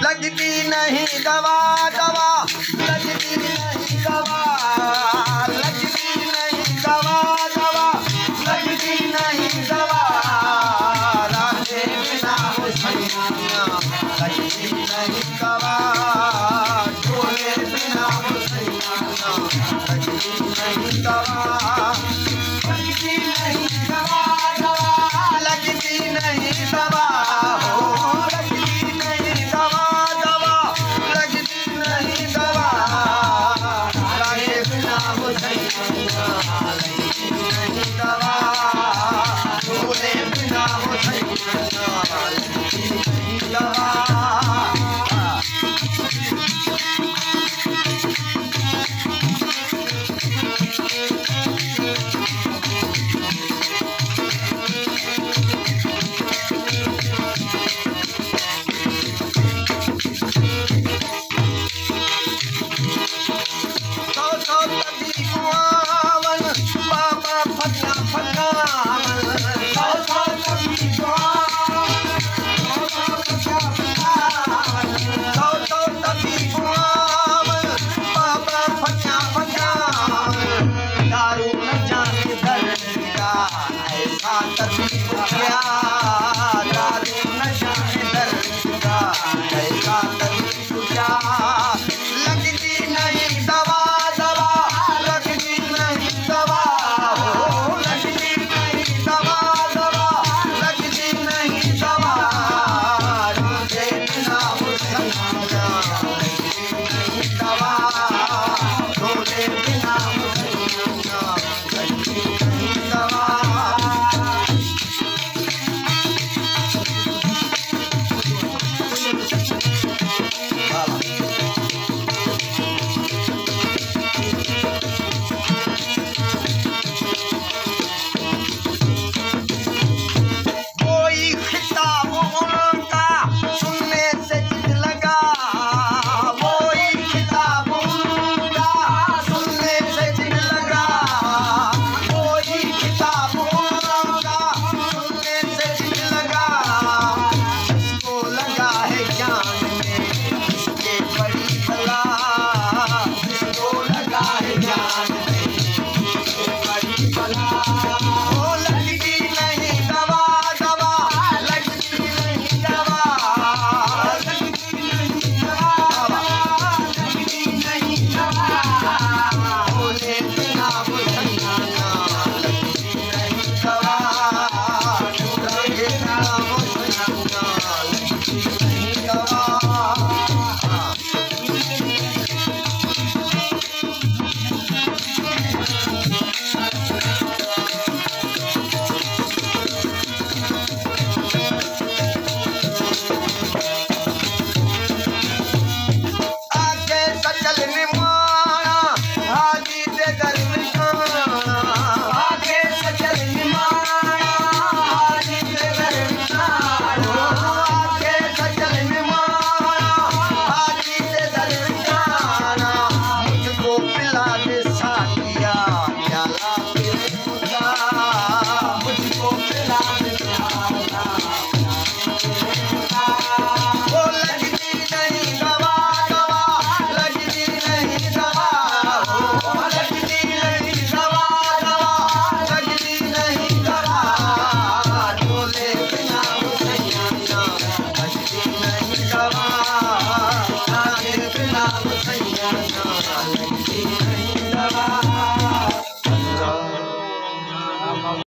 लगती नहीं दवा दवा, लगती नहीं दवा, लगती नहीं दवा दवा, लगती नहीं दवा, राधे बिना हो सैया, लगती नहीं दवा, ढोले बिना हो सैया, लगती नहीं दवा, लगती नहीं दवा दवा, लगती नहीं दवा, हो लगती नहीं दवा दवा, लगती नहीं दवा, राधे बिना हो सैया, लगती नहीं दवा, ढोले बिना हो सैया, लगती नहीं दवा। लगती नहीं दवा दवा, लगती नहीं दवा, हो लगती नहीं दवा दवा, लगती नहीं दवा, रोजे बिना हो सैया, लगती नहीं दवा, रोजे बिना हो सैया, लगती नहीं दवा। नहीं